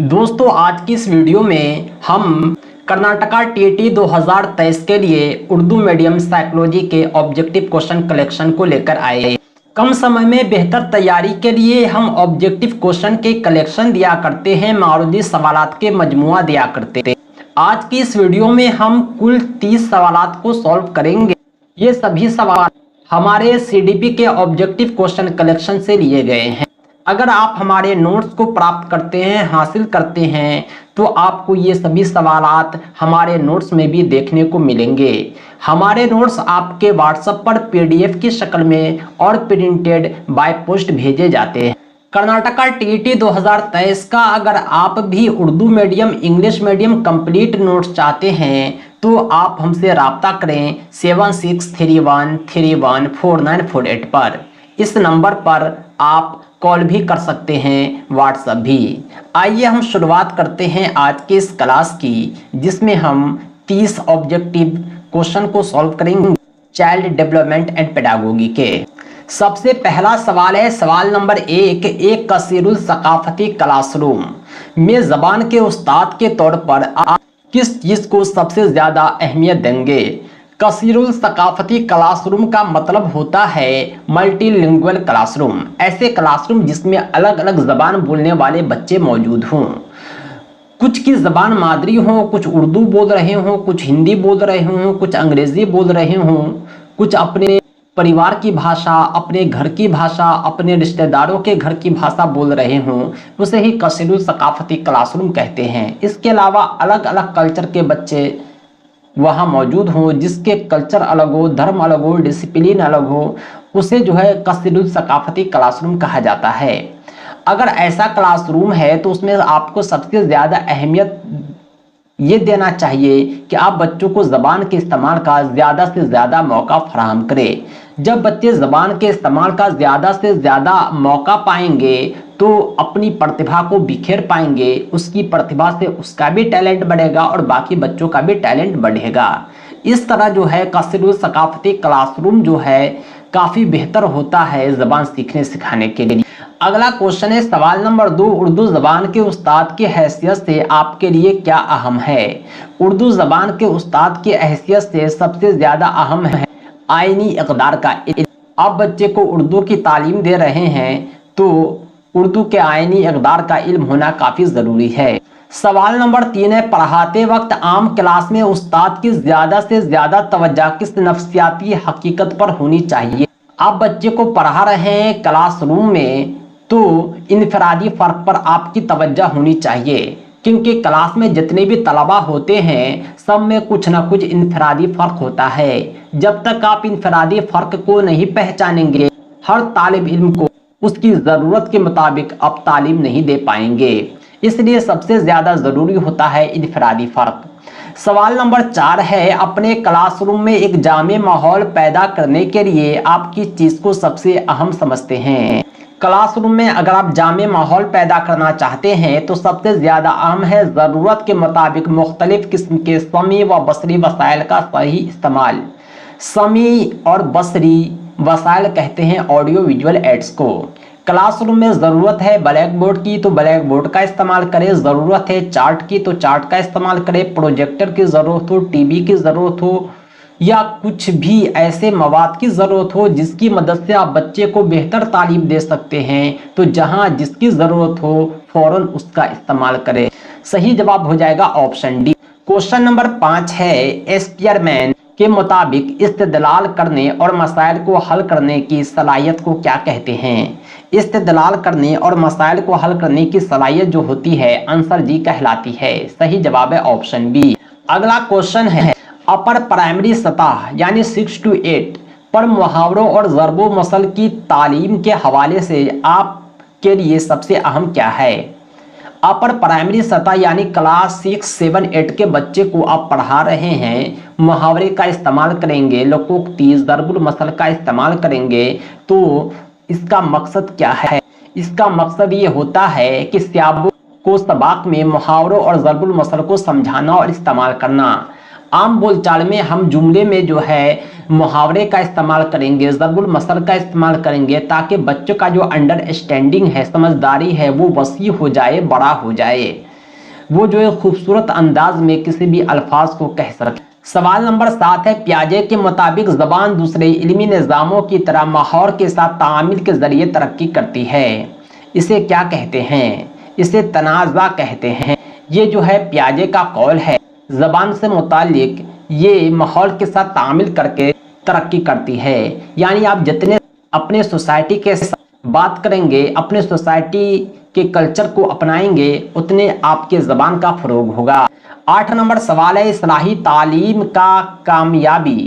दोस्तों आज की इस वीडियो में हम कर्नाटका टीईटी 2023 के लिए उर्दू मीडियम साइकोलॉजी के ऑब्जेक्टिव क्वेश्चन कलेक्शन को लेकर आए। कम समय में बेहतर तैयारी के लिए हम ऑब्जेक्टिव क्वेश्चन के कलेक्शन दिया करते हैं, मारूदी सवालात के मजमुआ दिया करते हैं। आज की इस वीडियो में हम कुल 30 सवालात को सॉल्व करेंगे। ये सभी सवाल हमारे सीडीपी के ऑब्जेक्टिव क्वेश्चन कलेक्शन से लिए गए हैं। अगर आप हमारे नोट्स को प्राप्त करते हैं, हासिल करते हैं, तो आपको ये सभी सवालात हमारे नोट्स में भी देखने को मिलेंगे। हमारे नोट्स आपके व्हाट्सएप पर पीडीएफ की शक्ल में और प्रिंटेड बाय पोस्ट भेजे जाते हैं। कर्नाटका टीईटी 2023 का अगर आप भी Urdu medium English medium complete notes चाहते हैं तो आप हमसे राब्ता करें 7631314948 पर। इस नंबर पर आप कॉल भी कर सकते हैं, व्हाट्सएप भी। आइए हम शुरुआत करते हैं आज के इस क्लास की, जिसमें हम 30 ऑब्जेक्टिव क्वेश्चन को सॉल्व करेंगे चाइल्ड डेवलपमेंट एंड पेडागोगी के। सबसे पहला सवाल है सवाल नंबर 1। एक कसीरुल सकाफती क्लासरूम में ज़बान के उस्ताद के तौर पर आप किस चीज़ को सबसे ज़्यादा अहमियत देंगे? कसीरुल सकाफती क्लासरूम का मतलब होता है मल्टीलिंगुअल क्लासरूम। ऐसे क्लासरूम जिसमें अलग अलग ज़बान बोलने वाले बच्चे मौजूद हों। कुछ की ज़बान मादरी हो, कुछ उर्दू बोल रहे हों, कुछ हिंदी बोल रहे हों, कुछ अंग्रेज़ी बोल रहे हों, कुछ अपने परिवार की भाषा, अपने घर की भाषा, अपने रिश्तेदारों के घर की भाषा बोल रहे हों, उसे ही कसीरुल सकाफती क्लासरूम कहते हैं। इसके अलावा अलग अलग कल्चर के बच्चे वहाँ मौजूद हो, जिसके कल्चर अलग हो, धर्म अलग हो, डिसिप्लिन अलग हो, उसे जो है कसीरुल सकाफती क्लासरूम कहा जाता है। अगर ऐसा क्लासरूम है तो उसमें आपको सबसे ज़्यादा अहमियत ये देना चाहिए कि आप बच्चों को ज़बान के इस्तेमाल का ज़्यादा से ज़्यादा मौका फराहम करें। जब बच्चे ज़बान के इस्तेमाल का ज़्यादा से ज़्यादा मौका पाएंगे तो अपनी प्रतिभा को बिखेर पाएंगे। उसकी प्रतिभा से उसका भी टैलेंट बढ़ेगा और बाकी बच्चों का भी टैलेंट बढ़ेगा। इस तरह जो है कसीरुल सकाफती क्लासरूम जो है काफ़ी बेहतर होता है ज़बान सीखने सिखाने के लिए। अगला क्वेश्चन है सवाल नंबर 2। उर्दू ज़बान के उस्ताद की हैसियत से आपके लिए क्या अहम है? उर्दू ज़बान के उस्ताद की हैसियत से सबसे ज़्यादा अहम है आईनी इक़दार का इल्म। आप बच्चे को उर्दू की तालीम दे रहे हैं तो उर्दू के आईनी इक़दार का इल्म होना काफ़ी ज़रूरी है। सवाल नंबर 3 है पढ़ाते वक्त आम क्लास में उस्ताद की ज़्यादा से ज़्यादा तवज्जो किस नफ्सियाती हकीकत पर होनी चाहिए? आप बच्चे को पढ़ा रहे हैं क्लासरूम में तो इनफरादी फ़र्क पर आपकी तवज्जो होनी चाहिए, क्योंकि क्लास में जितने भी तलबा होते हैं सब में कुछ ना कुछ इनफरादी फ़र्क होता है। जब तक आप इनफरादी फ़र्क को नहीं पहचानेंगे, हर तालिब इल्म को उसकी ज़रूरत के मुताबिक आप तालीम नहीं दे पाएंगे। इसलिए सबसे ज़्यादा ज़रूरी होता है इनफरादी फ़र्क। सवाल नंबर 4 है अपने क्लासरूम में एक जामे माहौल पैदा करने के लिए आप किस चीज़ को सबसे अहम समझते हैं? क्लासरूम में अगर आप जामे माहौल पैदा करना चाहते हैं तो सबसे ज़्यादा अहम है ज़रूरत के मुताबिक मुख्तलिफ़ किस्म के समी व बसरी वसाइल का सही इस्तेमाल। समी और बसरी वसाइल कहते हैं ऑडियो विजुअल एड्स को। क्लासरूम में ज़रूरत है ब्लैक बोर्ड की तो ब्लैक बोर्ड का इस्तेमाल करें, ज़रूरत है चार्ट की तो चार्ट का इस्तेमाल करें, प्रोजेक्टर की ज़रूरत हो, टीवी की ज़रूरत हो या कुछ भी ऐसे मवाद की ज़रूरत हो जिसकी मदद से आप बच्चे को बेहतर तालीम दे सकते हैं, तो जहां जिसकी ज़रूरत हो फ़ौरन उसका इस्तेमाल करें। सही जवाब हो जाएगा ऑप्शन डी। क्वेश्चन नंबर 5 है स्पीयरमैन के मुताबिक इस्तेदलाल करने और मसाइल को हल करने की सलाहियत को क्या कहते हैं? इस्तेदलाल करने और मसाइल को हल करने की सलाहियत जो होती है आंसर जी कहलाती है। सही जवाब है ऑप्शन बी। अगला क्वेश्चन है अपर प्राइमरी सतह यानी 6 to 8 पर मुहावरों और ज़रबो मसल की तालीम के हवाले से आपके लिए सबसे अहम क्या है? अपर प्राइमरी सतह यानी क्लास 6, 7, 8 के बच्चे को आप पढ़ा रहे हैं, मुहावरे का इस्तेमाल करेंगे, लोकोक्ति ज़रबुल मसल का इस्तेमाल करेंगे, तो इसका मकसद क्या है? इसका मकसद ये होता है कि सियाबों को सबाक में मुहावरों और ज़रबुल मसल को समझाना और इस्तेमाल करना। आम बोलचाल में हम जुमले में जो है मुहावरे का इस्तेमाल करेंगे, ज़रुल मसल का इस्तेमाल करेंगे, ताकि बच्चों का जो अंडरस्टैंडिंग है, समझदारी है, वो वसी हो जाए, बड़ा हो जाए, वो जो है खूबसूरत अंदाज में किसी भी अल्फाज को कह सके। सवाल नंबर 7 है, पियाजे के मुताबिक ज़बान दूसरे इल्मी निज़ामों की तरह माहौल के साथ तामील के ज़रिए तरक्की करती है। इसे क्या कहते हैं? इसे तनाज़ा कहते हैं। ये जो है पियाजे का कौल है, ज़बान से मुतालिक ये माहौल के साथ तामील करके तरक्की करती है। यानी आप जितने अपने सोसाइटी के साथ बात करेंगे, अपने सोसाइटी के कल्चर को अपनाएंगे, उतने आपके ज़बान का फ़रोग होगा। 8 नंबर सवाल है, इस्लाही तालीम का कामयाबी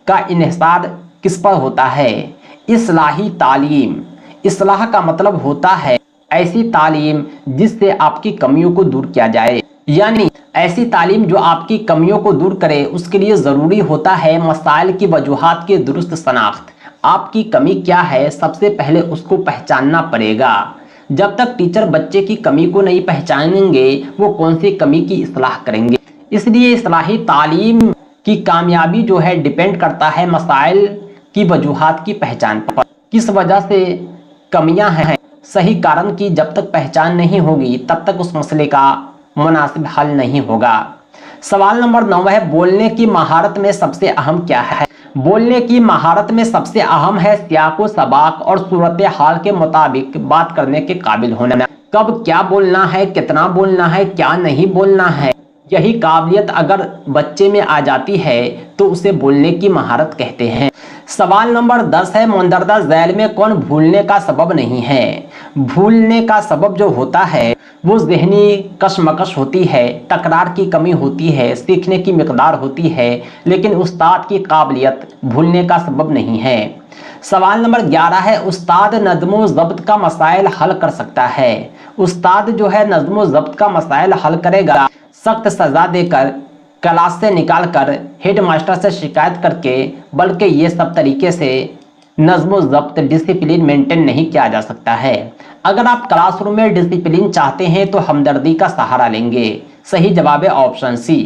का इन्हिसार किस पर होता है? इस्लाही तालीम, इस्लाह का मतलब होता है ऐसी तालीम जिससे आपकी कमियों को दूर किया जाए, यानी ऐसी तालीम जो आपकी कमियों को दूर करे। उसके लिए ज़रूरी होता है मसाइल की वजूहात की दुरुस्त शनाख्त। आपकी कमी क्या है, सबसे पहले उसको पहचानना पड़ेगा। जब तक टीचर बच्चे की कमी को नहीं पहचानेंगे, वो कौन सी कमी की इस्लाह करेंगे। इसलिए इस्लाही तालीम की कामयाबी जो है डिपेंड करता है मसाइल की वजूहात की पहचान पर। किस वजह से कमियां हैं, सही कारण की जब तक पहचान नहीं होगी, तब तक उस मसले का मुनासिब हल नहीं होगा। सवाल नंबर 9 है, बोलने की महारत में सबसे अहम क्या है? बोलने की महारत में सबसे अहम है सियाको सबाक और सूरत हाल के मुताबिक बात करने के काबिल होना। कब क्या बोलना है, कितना बोलना है, क्या नहीं बोलना है, यही काबिलियत अगर बच्चे में आ जाती है तो उसे बोलने की महारत कहते हैं। सवाल नंबर 10 है, मुंदरजा झैल में कौन भूलने का सबब नहीं है? भूलने का सबब जो होता है वो ज़हनी कशमकश होती है, तकरार की कमी होती है, सीखने की मिकदार होती है, लेकिन उस्ताद की काबिलियत भूलने का सबब नहीं है। सवाल नंबर 11 है, उस्ताद नज़्म ज़ब्त का मसाइल हल कर सकता है? उस्ताद जो है नज़्म ज़ब्त का मसाइल हल करेगा, सख्त सज़ा देकर, क्लास से निकाल कर, हेड मास्टर से शिकायत करके, बल्कि ये सब तरीके से नज़्म ज़ब्त डिसिप्लिन मेंटेन नहीं किया जा सकता है। अगर आप क्लासरूम में डिसिप्लिन चाहते हैं तो हमदर्दी का सहारा लेंगे। सही जवाब है ऑप्शन सी।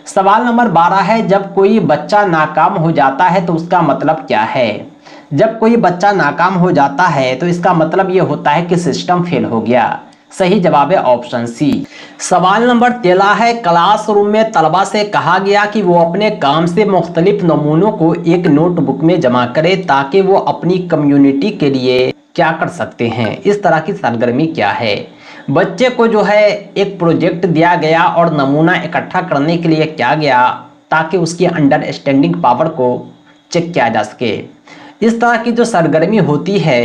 सवाल नंबर 12 है, जब कोई बच्चा नाकाम हो जाता है तो उसका मतलब क्या है? जब कोई बच्चा नाकाम हो जाता है तो इसका मतलब ये होता है कि सिस्टम फेल हो गया। सही जवाब है ऑप्शन सी। सवाल नंबर 13 है, क्लासरूम में तलबा से कहा गया कि वो अपने काम से मुख्तलिफ नमूनों को एक नोटबुक में जमा करे ताकि वो अपनी कम्युनिटी के लिए क्या कर सकते हैं। इस तरह की सरगर्मी क्या है? बच्चे को जो है एक प्रोजेक्ट दिया गया और नमूना इकट्ठा करने के लिए क्या गया ताकि उसकी अंडरस्टैंडिंग पावर को चेक किया जा सके। इस तरह की जो सरगर्मी होती है,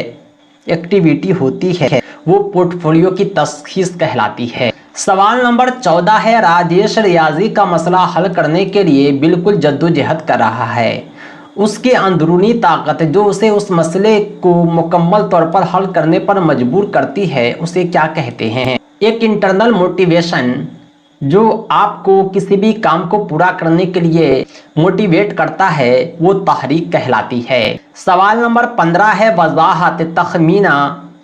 एक्टिविटी होती है, वो पोर्टफोलियो की तशखीस कहलाती है। सवाल नंबर 14 है, राजेश रियाजी का मसला हल करने के लिए बिल्कुल जद्दोजहद कर रहा है। उसकी अंदरूनी ताकत जो उसे उस मसले को मुकम्मल तौर पर हल करने पर मजबूर करती है, उसे क्या कहते हैं? एक इंटरनल मोटिवेशन जो आपको किसी भी काम को पूरा करने के लिए मोटिवेट करता है, वो तहरीक कहलाती है। सवाल नंबर 15 है, वजाहत, तखमीना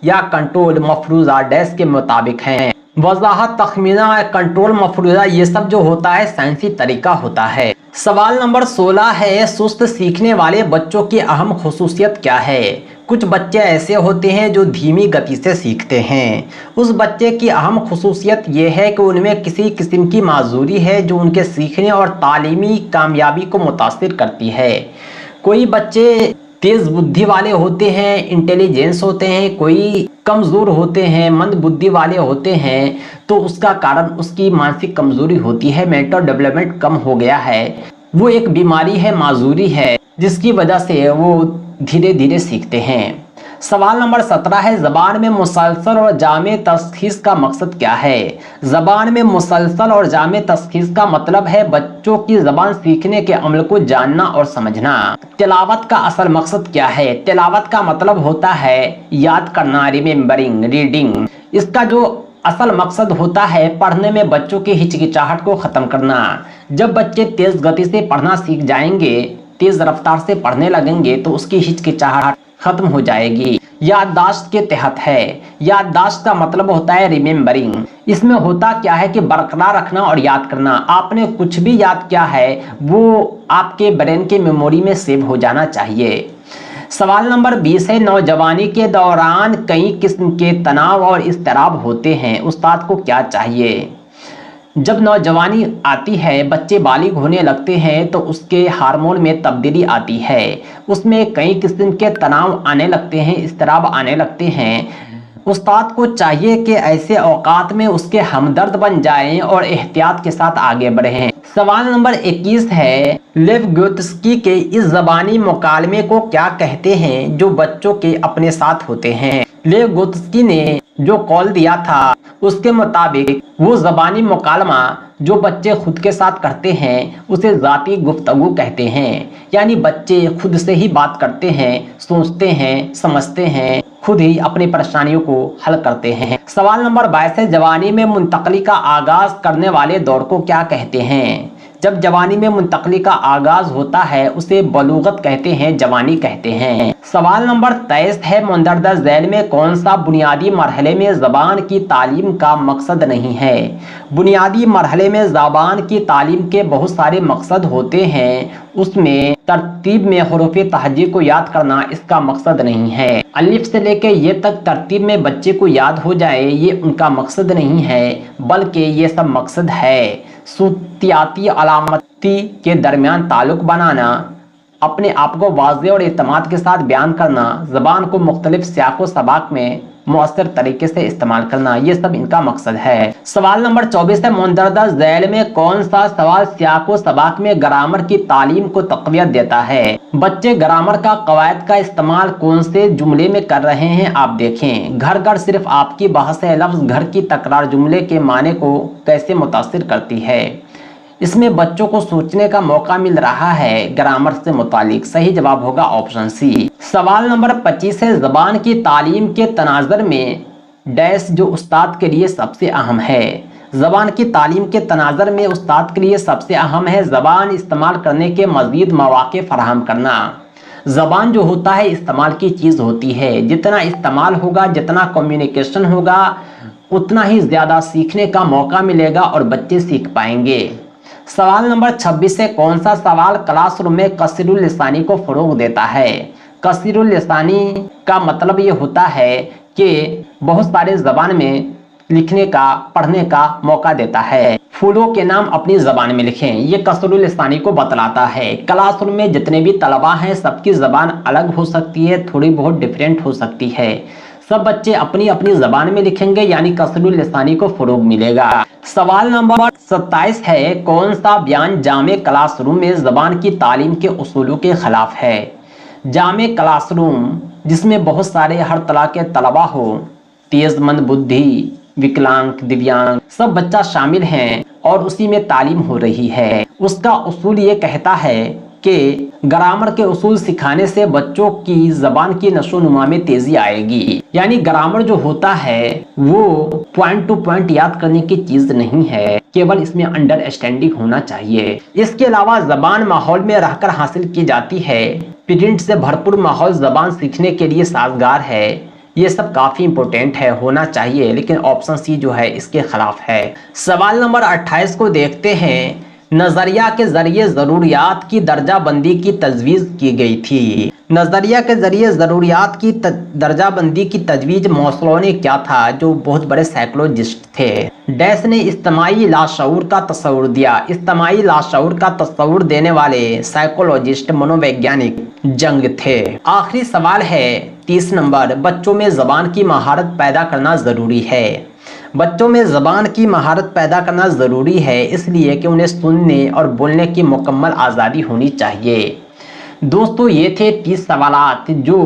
या कंट्रोल मफरूज़ा डैश के मुताबिक हैं। वजाहत, तखमीना, कंट्रोल, मफरूज़ा ये सब जो होता है साइंसी तरीका होता है। सवाल नंबर 16 है, सुस्त सीखने वाले बच्चों की अहम खुसूसियत क्या है? कुछ बच्चे ऐसे होते हैं जो धीमी गति से सीखते हैं। उस बच्चे की अहम खुसूसियत ये है कि उनमें किसी किस्म की माजूरी है जो उनके सीखने और तालीमी कामयाबी को मुतासिर करती है। कोई बच्चे तेज़ बुद्धि वाले होते हैं, इंटेलिजेंस होते हैं, कोई कमज़ोर होते हैं, मंद बुद्धि वाले होते हैं, तो उसका कारण उसकी मानसिक कमज़ोरी होती है, मेंटल डेवलपमेंट कम हो गया है, वो एक बीमारी है, माजूरी है, जिसकी वजह से वो धीरे धीरे सीखते हैं। सवाल नंबर 17 है, ज़बान में मुसलसल और जामे तशख़ीस का मकसद क्या है? ज़बान में मुसलसल और जामे तशख़ीस का मतलब है बच्चों की ज़बान सीखने के अमल को जानना और समझना। तिलावत का असल मकसद क्या है? तिलावत का मतलब होता है याद करना, रिमेम्बरिंग, रीडिंग। इसका जो असल मकसद होता है पढ़ने में बच्चों की हिचकिचाहट को ख़त्म करना। जब बच्चे तेज़ गति से पढ़ना सीख जाएंगे, तेज़ रफ्तार से पढ़ने लगेंगे, तो उसकी हिचकिचाहट खत्म हो जाएगी। याददाश्त के तहत है। याददाश्त का मतलब होता है रिमेम्बरिंग। इसमें होता क्या है कि बरकरार रखना और याद करना। आपने कुछ भी याद किया है वो आपके ब्रेन के मेमोरी में सेव हो जाना चाहिए। सवाल नंबर 20 है, नौजवानी के दौरान कई किस्म के तनाव और इज़्तिराब होते हैं, उस्ताद को क्या चाहिए? जब नौजवानी आती है, बच्चे बालिग होने लगते हैं तो उसके हार्मोन में तब्दीली आती है, उसमें कई किस्म के तनाव आने लगते हैं, इज़्तिराब आने लगते हैं। उस्ताद को चाहिए कि ऐसे औकात में उसके हमदर्द बन जाएं और एहतियात के साथ आगे बढ़ें। सवाल नंबर 21 है, लेविगोत्स्की के इस ज़बानी मुकालमे को क्या कहते हैं जो बच्चों के अपने साथ होते हैं? लेविगोत्स्की ने जो कॉल दिया था उसके मुताबिक वो ज़बानी मुकालमा जो बच्चे खुद के साथ करते हैं उसे ज़ाती गुफ्तगू कहते हैं। यानी बच्चे खुद से ही बात करते हैं, सोचते हैं, समझते हैं, खुद ही अपनी परेशानियों को हल करते हैं। सवाल नंबर 22 है, जवानी में मुंतकली का आगाज करने वाले दौर को क्या कहते हैं? जब जवानी में मुंतकली का आगाज होता है उसे बलूगत कहते हैं, जवानी कहते हैं। सवाल नंबर 23 है, मुंदरजा झैल में कौन सा बुनियादी मरहले में ज़बान की तालीम का मकसद नहीं है? बुनियादी मरहले में ज़बान की तालीम के बहुत सारे मकसद होते हैं, उसमें तरतीब में हुरूफ़ तहज्जी को याद करना इसका मकसद नहीं है। अलिफ से लेके ये तक तरतीब में बच्चे को याद हो जाए ये उनका मकसद नहीं है, बल्कि ये सब मकसद है सूतियाती अलामती के दरमियान ताल्लुक बनाना, अपने आप को वाज़ेह और एतमाद के साथ बयान करना, ज़बान को मुख्तलिफ सियाक़ो सबाक में मुअस्सर तरीके से इस्तेमाल करना, ये सब इनका मकसद है। सवाल नंबर 24 है, मुंदरजा झैल में कौन सा सवाल सियाक़ो सबाक में ग्रामर की तालीम को तक़वियत देता है? बच्चे ग्रामर का कवायद का इस्तेमाल कौन से जुमले में कर रहे हैं आप देखें। घर घर सिर्फ आपकी बहस है, लफ्ज़ घर की तकरार जुमले के माने को कैसे मुतासिर करती है? इसमें बच्चों को सोचने का मौका मिल रहा है ग्रामर से मुतालिक। सही जवाब होगा ऑप्शन सी। सवाल नंबर 25 है, ज़बान की तालीम के तनाज़र में डैश जो उस्ताद के लिए सबसे अहम है? ज़बान की तालीम के तनाज़र में उस्ताद के लिए सबसे अहम है ज़बान इस्तेमाल करने के मज़ीद मौक़े फराहम करना। ज़बान जो होता है इस्तेमाल की चीज़ होती है, जितना इस्तेमाल होगा, जितना कम्युनिकेशन होगा, उतना ही ज़्यादा सीखने का मौका मिलेगा और बच्चे सीख पाएंगे। सवाल नंबर 26 है, कौन सा सवाल क्लासरूम में कसीरुल लिसानी को फ़रोग़ देता है? कसीरुल लिसानी का मतलब ये होता है कि बहुत सारे ज़बान में लिखने का, पढ़ने का मौका देता है। फूलों के नाम अपनी ज़बान में लिखें, ये कसीरुल लिसानी को बतलाता है। क्लासरूम में जितने भी तलबा हैं सबकी ज़बान अलग हो सकती है, थोड़ी बहुत डिफरेंट हो सकती है। सब बच्चे अपनी अपनी ज़बान में लिखेंगे, यानी कसीरुल लिसानी को फ़रोग़ मिलेगा। सवाल नंबर 27 है, कौन सा बयान जामे क्लासरूम में ज़बान की तालीम के उसूलों के ख़िलाफ़ है? जामे क्लासरूम जिसमें बहुत सारे हर तरह के तलबा हो, तेज़मंद बुद्धि, विकलांग, दिव्यांग, सब बच्चा शामिल हैं और उसी में तालीम हो रही है, उसका उसूल ये कहता है कि ग्रामर के उसूल सिखाने से बच्चों की ज़बान की नशोनुमा में तेज़ी आएगी। यानी ग्रामर जो होता है वो पॉइंट टू पॉइंट याद करने की चीज़ नहीं है, केवल इसमें अंडरस्टैंडिंग होना चाहिए। इसके अलावा ज़बान माहौल में रहकर हासिल की जाती है, प्रिंट से भरपूर माहौल ज़बान सीखने के लिए साजगार है, ये सब काफ़ी इंपॉर्टेंट है, होना चाहिए, लेकिन ऑप्शन सी जो है इसके खिलाफ है। सवाल नंबर 28 को देखते हैं, नज़रिया के ज़रिए ज़रूरियात की दर्जा बंदी की तजवीज़ की गई थी। नज़रिया के ज़रिए ज़रूरियात की दर्जा बंदी की तजवीज़ मौसूलों ने क्या था, जो बहुत बड़े साइकोलॉजिस्ट थे। डैश ने इज्तिमाई लाशऊर का तस्वुर दिया। इज्तिमाई लाशऊर का तस्वुर देने वाले साइकोलॉजिस्ट मनोवैज्ञानिक जंग थे। आखिरी सवाल है 30 नंबर, बच्चों में ज़बान की महारत पैदा करना ज़रूरी है। बच्चों में ज़बान की महारत पैदा करना ज़रूरी है इसलिए कि उन्हें सुनने और बोलने की मुकम्मल आज़ादी होनी चाहिए। दोस्तों ये थे 30 सवालात जो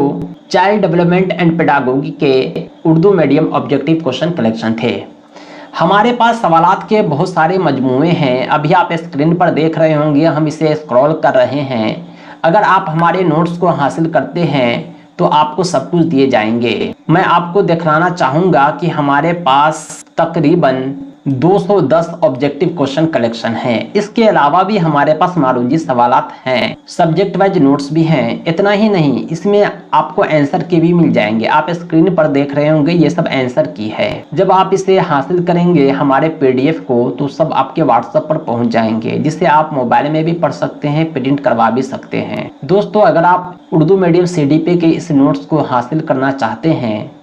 चाइल्ड डेवलपमेंट एंड पेडागोगी के Urdu medium objective question collection थे। हमारे पास सवालात के बहुत सारे मजमूए हैं, अभी आप स्क्रीन पर देख रहे होंगे, हम इसे स्क्रॉल कर रहे हैं। अगर आप हमारे नोट्स को हासिल करते हैं तो आपको सब कुछ दिए जाएंगे। मैं आपको दिखाना चाहूँगा कि हमारे पास तकरीबन 210 ऑब्जेक्टिव क्वेश्चन कलेक्शन है। इसके अलावा भी हमारे पास मारूंजी सवालात हैं, सब्जेक्ट वाइज नोट्स भी हैं। इतना ही नहीं, इसमें आपको आंसर की भी मिल जाएंगे। आप स्क्रीन पर देख रहे होंगे, ये सब आंसर की है। जब आप इसे हासिल करेंगे हमारे पीडीएफ को, तो सब आपके व्हाट्सएप पर पहुंच जाएंगे, जिसे आप मोबाइल में भी पढ़ सकते हैं, प्रिंट करवा भी सकते हैं। दोस्तों, अगर आप उर्दू मीडियम CDP के इस नोट्स को हासिल करना चाहते हैं,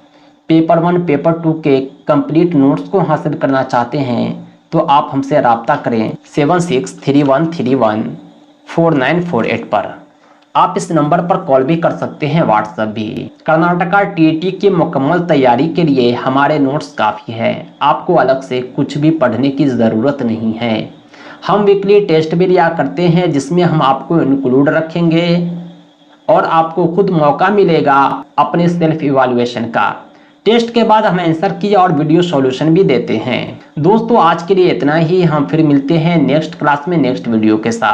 पेपर 1 पेपर 2 के कंप्लीट नोट्स को हासिल करना चाहते हैं, तो आप हमसे राब्ता करें 7631314948 पर। आप इस नंबर पर कॉल भी कर सकते हैं, व्हाट्सएप भी। कर्नाटका TET की मुकम्मल तैयारी के लिए हमारे नोट्स काफ़ी है, आपको अलग से कुछ भी पढ़ने की ज़रूरत नहीं है। हम वीकली टेस्ट भी लिया करते हैं, जिसमें हम आपको इंक्लूड रखेंगे और आपको खुद मौका मिलेगा अपने सेल्फ इवैल्यूएशन का। टेस्ट के बाद हम आंसर की और वीडियो सॉल्यूशन भी देते हैं। दोस्तों, आज के लिए इतना ही। हम फिर मिलते हैं नेक्स्ट क्लास में नेक्स्ट वीडियो के साथ।